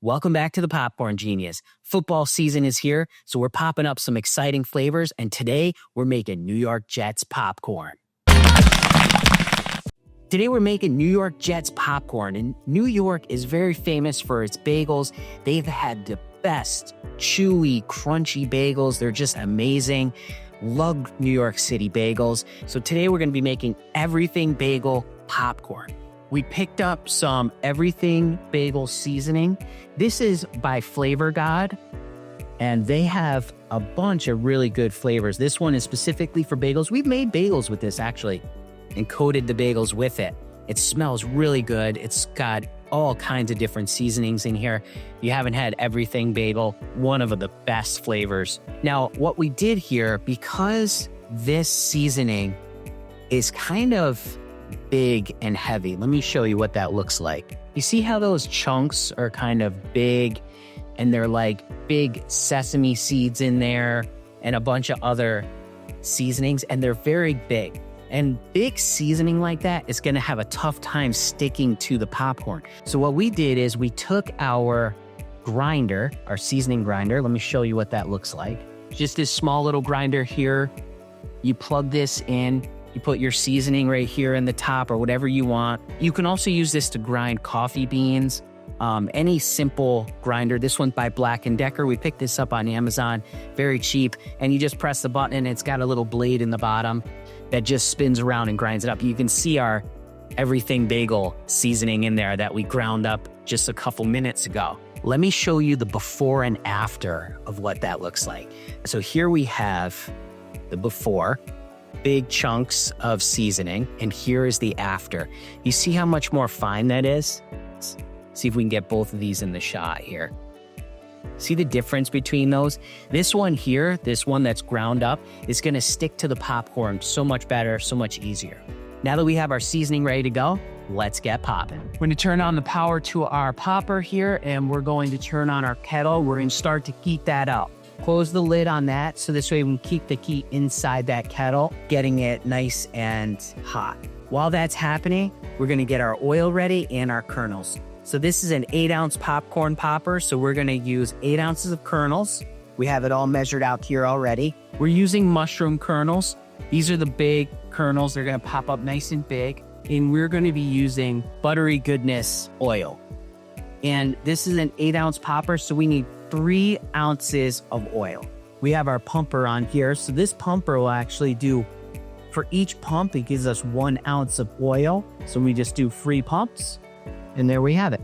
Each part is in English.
Welcome back to the Popcorn Genius. Football season is here, so we're popping up some exciting flavors, and today we're making New York Jets popcorn. Today we're making New York Jets popcorn, and New York is very famous for its bagels. They've had the best chewy, crunchy bagels. They're just amazing. Love New York City bagels. So today we're going to be making everything bagel popcorn. We picked up some everything bagel seasoning. This is by Flavor God, and they have a bunch of really good flavors. This one is specifically for bagels. We've made bagels with this actually and coated the bagels with it. It smells really good. It's got all kinds of different seasonings in here. If you haven't had everything bagel, one of the best flavors. Now, what we did here, because this seasoning is kind of big and heavy. Let me show you what that looks like. You see how those chunks are kind of big and they're like big sesame seeds in there and a bunch of other seasonings, and they're very big. And big seasoning like that is going to have a tough time sticking to the popcorn. So what we did is we took our grinder, our seasoning grinder. Let me show you what that looks like. Just this small little grinder here. You plug this in. You put your seasoning right here in the top or whatever you want. You can also use this to grind coffee beans, any simple grinder. This one's by Black & Decker. We picked this up on Amazon, very cheap. And you just press the button and it's got a little blade in the bottom that just spins around and grinds it up. You can see our everything bagel seasoning in there that we ground up just a couple minutes ago. Let me show you the before and after of what that looks like. So here we have the before. Big chunks of seasoning, and here is the after. You see how much more fine that is? Let's see if we can get both of these in the shot here. See the difference between those? This one here, this one that's ground up, is going to stick to the popcorn so much better, so much easier. Now that we have our seasoning ready to go, let's get popping. We're going to turn on the power to our popper here, and we're going to turn on our kettle. We're going to start to heat that up. Close the lid on that so this way we can keep the heat inside that kettle, getting it nice and hot. While that's happening, we're going to get our oil ready and our kernels. So this is an 8-ounce popcorn popper, so we're going to use 8 ounces of kernels. We have it all measured out here already. We're using mushroom kernels. These are the big kernels. They're going to pop up nice and big. And we're going to be using buttery goodness oil. And this is an 8-ounce popper, so we need 3 ounces of oil. We have our pumper on here. So this pumper will actually do, for each pump, it gives us 1 ounce of oil. So we just do 3 pumps, and there we have it.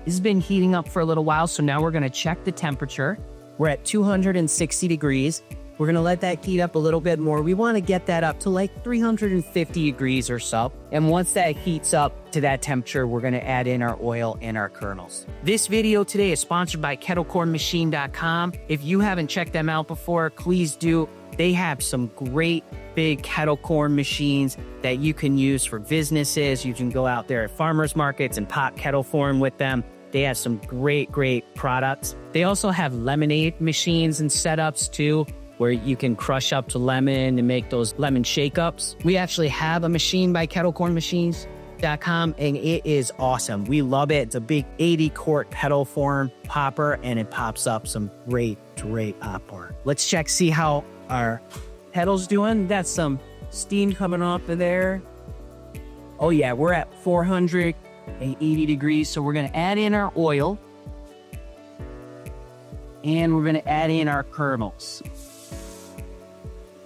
This has been heating up for a little while, so now we're gonna check the temperature. We're at 260 degrees. We're gonna let that heat up a little bit more. We wanna get that up to like 350 degrees or so. And once that heats up to that temperature, we're gonna add in our oil and our kernels. This video today is sponsored by kettlecornmachine.com. If you haven't checked them out before, please do. They have some great big kettle corn machines that you can use for businesses. You can go out there at farmers markets and pop kettle corn with them. They have some great products. They also have lemonade machines and setups too, where you can crush up to lemon and make those lemon shake-ups. We actually have a machine by kettlecornmachines.com, and it is awesome. We love it. It's a big 80-quart kettle form popper, and it pops up some great popcorn. Let's see how our kettle's doing. That's some steam coming off of there. Oh yeah, we're at 480 degrees, so we're gonna add in our oil, and we're gonna add in our kernels.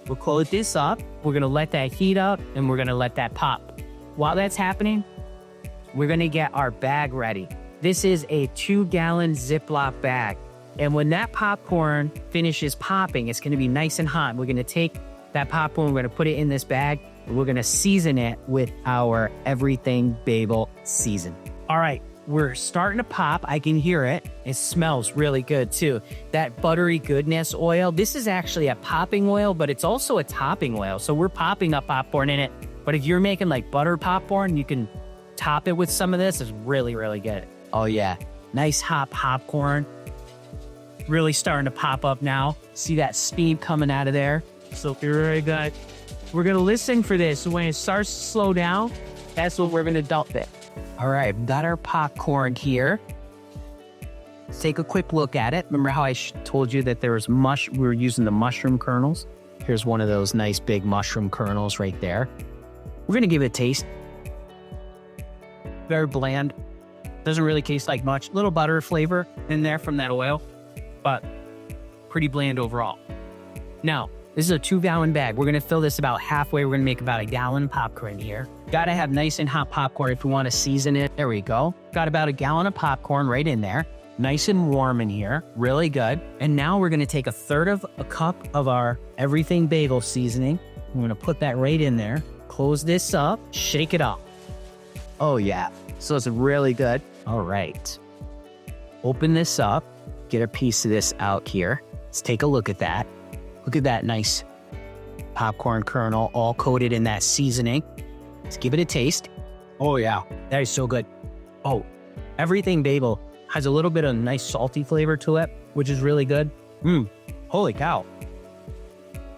We'll close this up. We're going to let that heat up, and we're going to let that pop. While that's happening, we're going to get our bag ready. This is a 2-gallon Ziploc bag. And when that popcorn finishes popping, it's going to be nice and hot. We're going to take that popcorn, we're going to put it in this bag, and we're going to season it with our everything bagel season. All right. We're starting to pop. I can hear it. It smells really good too. That buttery goodness oil. This is actually a popping oil, but it's also a topping oil. So we're popping up popcorn in it. But if you're making like butter popcorn, you can top it with some of this. It's really good. Oh yeah. Nice hot popcorn. Really starting to pop up now. See that steam coming out of there. So very good. We're going to listen for this. So when it starts to slow down, that's when we're going to dump it. All right, we've got our popcorn here. let's take a quick look at it. Remember how I told you that there was we were using the mushroom kernels? Here's one of those nice big mushroom kernels right there. We're gonna give it a taste. Very bland. Doesn't really taste like much. Little butter flavor in there from that oil, but pretty bland overall. Now, this is a 2-gallon bag. We're gonna fill this about halfway. We're gonna make about a gallon of popcorn here. Gotta have nice and hot popcorn if we wanna season it. There we go. Got about a gallon of popcorn right in there. Nice and warm in here, really good. And now we're gonna take 1/3 of a cup of our everything bagel seasoning. I'm gonna put that right in there. Close this up, shake it up. Oh yeah, so it's really good. All right. Open this up, get a piece of this out here. Let's take a look at that. Look at that nice popcorn kernel all coated in that seasoning. Let's give it a taste. Oh yeah, that is so good. Oh, everything bagel has a little bit of nice salty flavor to it, which is really good. Holy cow.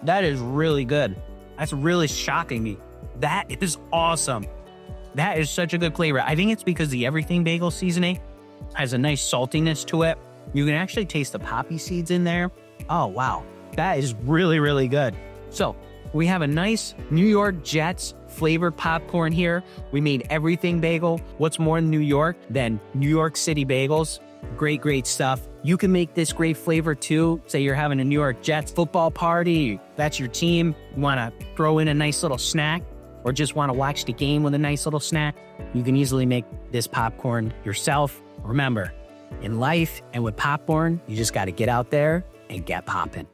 That is really good. That's really shocking me. That is awesome. That is such a good flavor. I think it's because the everything bagel seasoning has a nice saltiness to it. You can actually taste the poppy seeds in there. Oh, wow. That is really, really good. So we have a nice New York Jets flavored popcorn here. We made everything bagel. What's more in New York than New York City bagels? Great, great stuff. You can make this great flavor too. Say you're having a New York Jets football party. That's your team. You want to throw in a nice little snack or just want to watch the game with a nice little snack. You can easily make this popcorn yourself. Remember, in life and with popcorn, you just got to get out there and get popping.